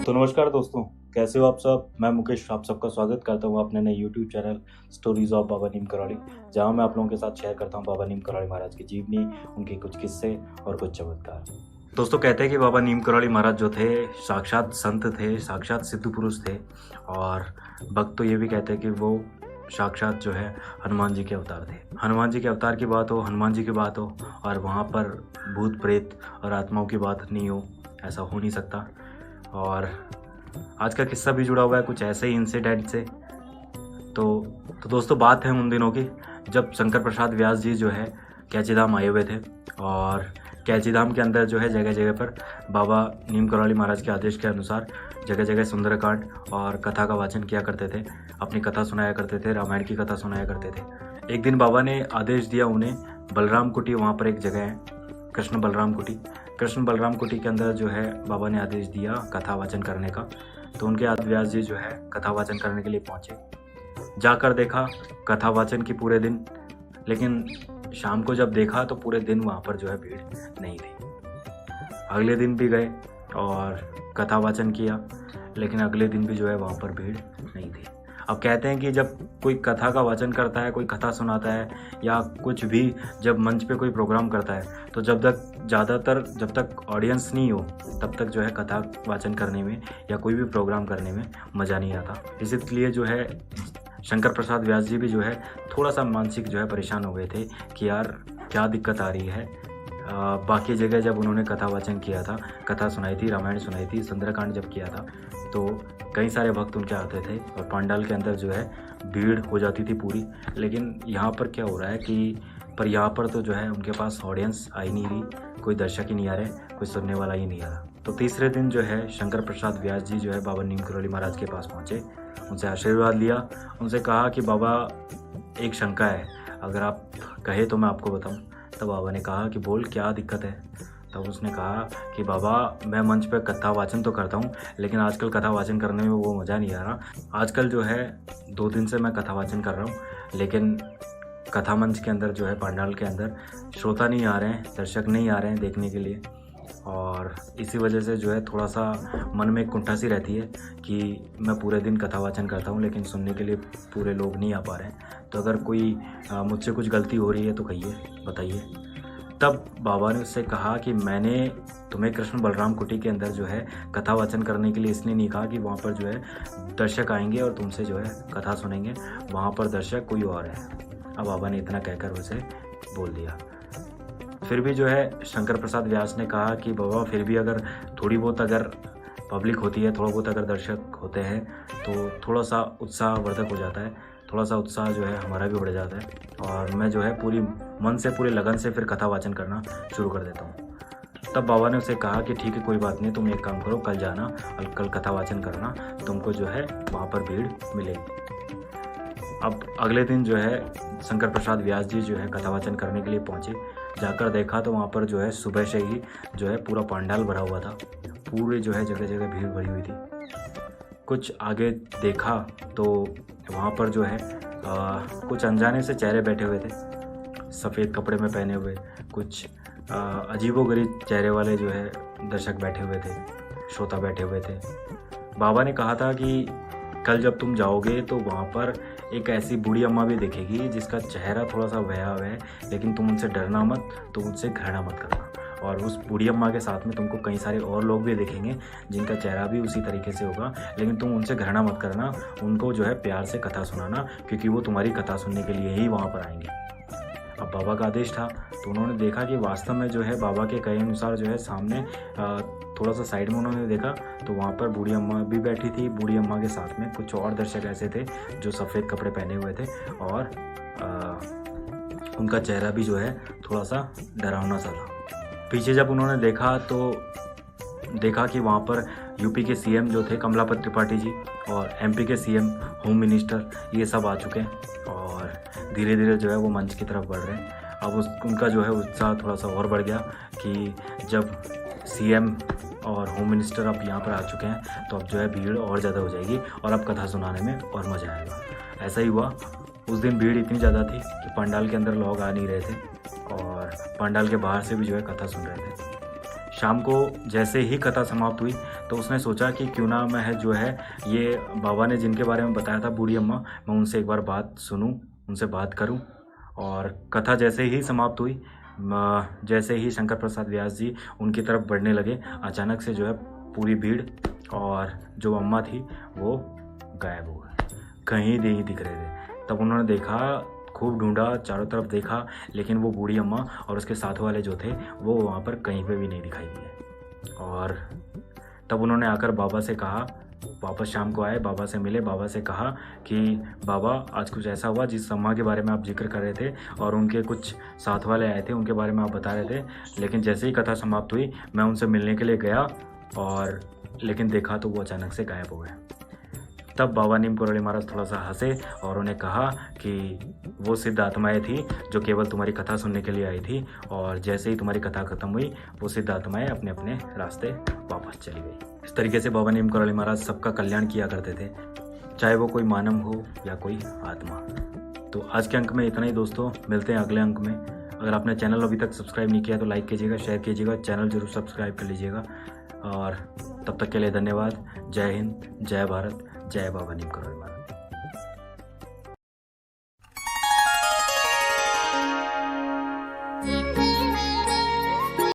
तो नमस्कार दोस्तों, कैसे हो आप सब। मैं मुकेश आप सबका स्वागत करता हूँ अपने नए यूट्यूब चैनल स्टोरीज ऑफ बाबा नीम करौली, जहाँ मैं आप लोगों के साथ शेयर करता हूँ बाबा नीम करौली महाराज की जीवनी, उनके कुछ किस्से और कुछ चमत्कार। दोस्तों कहते हैं कि बाबा नीम करौली महाराज जो थे साक्षात संत थे, साक्षात सिद्ध पुरुष थे। और भक्त तो ये भी कहते हैं कि वो साक्षात जो है हनुमान जी के अवतार थे। हनुमान जी के अवतार की बात हो, हनुमान जी की बात हो और वहाँ पर भूत प्रेत और आत्माओं की बात नहीं हो, ऐसा हो नहीं सकता। और आज का किस्सा भी जुड़ा हुआ है कुछ ऐसे ही इंसिडेंट से। तो दोस्तों बात है उन दिनों की जब शंकर प्रसाद व्यास जी जो है कैची धाम आए हुए थे। और कैची धाम के अंदर जो है जगह जगह पर बाबा नीम करौली महाराज के आदेश के अनुसार जगह जगह सुंदरकांड और कथा का वाचन किया करते थे, अपनी कथा सुनाया करते थे, रामायण की कथा सुनाया करते थे। एक दिन बाबा ने आदेश दिया उन्हें बलराम कुटी, वहाँ पर एक जगह है कृष्ण बलराम कुटी। कृष्ण बलराम कुटी के अंदर जो है बाबा ने आदेश दिया कथा वाचन करने का। तो उनके आदि व्यास जी जो है कथा वाचन करने के लिए पहुँचे। जाकर देखा कथा वाचन की पूरे दिन, लेकिन शाम को जब देखा तो पूरे दिन वहाँ पर जो है भीड़ नहीं थी। अगले दिन भी गए और कथा वाचन किया, लेकिन अगले दिन भी जो है वहाँ पर भीड़ नहीं थी। अब कहते हैं कि जब कोई कथा का वाचन करता है, कोई कथा सुनाता है या कुछ भी जब मंच पे कोई प्रोग्राम करता है, तो जब तक ऑडियंस नहीं हो तब तक जो है कथा वाचन करने में या कोई भी प्रोग्राम करने में मज़ा नहीं आता। इसलिए जो है शंकर प्रसाद व्यास जी भी जो है थोड़ा सा मानसिक जो है परेशान हो गए थे कि यार क्या दिक्कत आ रही है। बाकी जगह जब उन्होंने कथा वाचन किया था, कथा सुनाई थी, रामायण सुनाई थी, सुंदरकांड जब किया था, तो कई सारे भक्त उनके आते थे और पंडाल के अंदर जो है भीड़ हो जाती थी पूरी। लेकिन यहाँ पर क्या हो रहा है कि यहाँ पर तो जो है उनके पास ऑडियंस आ ही नहीं रही, कोई दर्शक ही नहीं आ रहे, कोई सुनने वाला ही नहीं आ रहा। तो तीसरे दिन जो है शंकर प्रसाद व्यास जी जो है बाबा नीम करौली महाराज के पास पहुँचे, उनसे आशीर्वाद लिया, उनसे कहा कि बाबा एक शंका है, अगर आप कहे तो मैं आपको बताऊँ। तब बाबा ने कहा कि बोल क्या दिक्कत है। तब उसने कहा कि बाबा मैं मंच पर कथा वाचन तो करता हूँ, लेकिन आजकल कथा वाचन करने में वो मज़ा नहीं आ रहा। आजकल जो है 2 दिन से मैं कथा वाचन कर रहा हूँ, लेकिन कथा मंच के अंदर जो है पंडाल के अंदर श्रोता नहीं आ रहे हैं, दर्शक नहीं आ रहे हैं देखने के लिए। और इसी वजह से जो है थोड़ा सा मन में कुंठा सी रहती है कि मैं पूरे दिन कथा वाचन करता हूँ, लेकिन सुनने के लिए पूरे लोग नहीं आ पा रहे हैं। तो अगर कोई मुझसे कुछ गलती हो रही है तो कहिए, बताइए। तब बाबा ने उससे कहा कि मैंने तुम्हें कृष्ण बलराम कुटी के अंदर जो है कथा वाचन करने के लिए इसलिए नहीं कहा कि वहाँ पर जो है दर्शक आएंगे और तुमसे जो है कथा सुनेंगे, वहाँ पर दर्शक कोई और है। अब बाबा ने इतना कहकर उसे बोल दिया। फिर भी जो है शंकर प्रसाद व्यास ने कहा कि बाबा फिर भी अगर थोड़ी बहुत अगर पब्लिक होती है, थोड़ा बहुत अगर दर्शक होते हैं तो थोड़ा सा उत्साहवर्धक हो जाता है, थोड़ा सा उत्साह जो है हमारा भी बढ़ जाता है और मैं जो है पूरी मन से पूरी लगन से फिर कथा वाचन करना शुरू कर देता हूँ। तब बाबा ने उसे कहा कि ठीक है कोई बात नहीं, तुम एक काम करो, कल जाना और कल कथा वाचन करना, तुमको जो है वहाँ पर भीड़ मिलेगी। अब अगले दिन जो है शंकर प्रसाद व्यास जी जो है कथा वाचन करने के लिए पहुँचे। जाकर देखा तो वहाँ पर जो है सुबह से ही जो है पूरा पंडाल भरा हुआ था, पूरे जो है जगह जगह भीड़ भरी हुई थी। कुछ आगे देखा तो वहाँ पर जो है कुछ अनजाने से चेहरे बैठे हुए थे, सफ़ेद कपड़े में पहने हुए, कुछ अजीबोगरीब चेहरे वाले जो है दर्शक बैठे हुए थे, श्रोता बैठे हुए थे। बाबा ने कहा था कि कल जब तुम जाओगे तो वहाँ पर एक ऐसी बूढ़ी अम्मा भी दिखेगी जिसका चेहरा थोड़ा सा भयावह है, लेकिन तुम उनसे डरना मत, तुम उनसे घृणा मत करना। और उस बूढ़ी अम्मा के साथ में तुमको कई सारे और लोग भी दिखेंगे जिनका चेहरा भी उसी तरीके से होगा, लेकिन तुम उनसे घृणा मत करना, उनको जो है प्यार से कथा सुनाना, क्योंकि वो तुम्हारी कथा सुनने के लिए ही वहाँ पर आएंगे। अब बाबा का आदेश था तो उन्होंने देखा कि वास्तव में जो है बाबा के कहे अनुसार जो है सामने थोड़ा सा साइड में उन्होंने देखा तो वहाँ पर बूढ़ी अम्मा भी बैठी थी। बूढ़ी अम्मा के साथ में कुछ और दर्शक ऐसे थे जो सफ़ेद कपड़े पहने हुए थे और उनका चेहरा भी जो है थोड़ा सा डरावना सा था। पीछे जब उन्होंने देखा तो देखा कि वहाँ पर यूपी के सीएम जो थे कमलापत त्रिपाठी जी और एमपी के सीएम, होम मिनिस्टर, ये सब आ चुके हैं और धीरे धीरे जो है वो मंच की तरफ बढ़ रहे हैं। अब उनका जो है उत्साह थोड़ा सा और बढ़ गया कि जब सीएम और होम मिनिस्टर अब यहाँ पर आ चुके हैं तो अब जो है भीड़ और ज़्यादा हो जाएगी और अब कथा सुनाने में और मज़ा आएगा। ऐसा ही हुआ। उस दिन भीड़ इतनी ज़्यादा थी कि पंडाल के अंदर लोग आ नहीं रहे थे और पंडाल के बाहर से भी जो है कथा सुन रहे थे। शाम को जैसे ही कथा समाप्त हुई तो उसने सोचा कि क्यों ना मैं जो है ये बाबा ने जिनके बारे में बताया था बूढ़ी अम्मा, मैं उनसे एक बार बात सुनूं, उनसे बात करूं। और कथा जैसे ही समाप्त हुई, जैसे ही शंकर प्रसाद व्यास जी उनकी तरफ बढ़ने लगे, अचानक से जो है पूरी भीड़ और जो अम्मा थी वो गायब हो गए, कहीं नहीं दिख रहे थे। तब उन्होंने देखा, खूब ढूंढा, चारों तरफ देखा, लेकिन वो बूढ़ी अम्मा और उसके साथ वाले जो थे वो वहाँ पर कहीं पे भी नहीं दिखाई दिए। और तब उन्होंने आकर बाबा से कहा, वापस शाम को आए, बाबा से मिले, बाबा से कहा कि बाबा आज कुछ ऐसा हुआ जिस अम्मा के बारे में आप जिक्र कर रहे थे और उनके कुछ साथ वाले आए थे, उनके बारे में आप बता रहे थे, लेकिन जैसे ही कथा समाप्त हुई मैं उनसे मिलने के लिए गया और लेकिन देखा तो वो अचानक से गायब हो गए। तब बाबा नीम करौली महाराज थोड़ा सा हंसे और उन्हें कहा कि वो सिद्ध आत्माएं थी जो केवल तुम्हारी कथा सुनने के लिए आई थी, और जैसे ही तुम्हारी कथा खत्म हुई वो सिद्ध आत्माएं अपने अपने रास्ते वापस चली गई। इस तरीके से बाबा नीम करौली महाराज सबका कल्याण किया करते थे, चाहे वो कोई मानव हो या कोई आत्मा। तो आज के अंक में इतना ही दोस्तों, मिलते हैं अगले अंक में। अगर आपने चैनल अभी तक सब्सक्राइब नहीं किया तो लाइक कीजिएगा, शेयर कीजिएगा, चैनल जरूर सब्सक्राइब कर लीजिएगा। और तब तक के लिए धन्यवाद। जय हिंद, जय भारत, जय बाबा नीम करौली महाराज।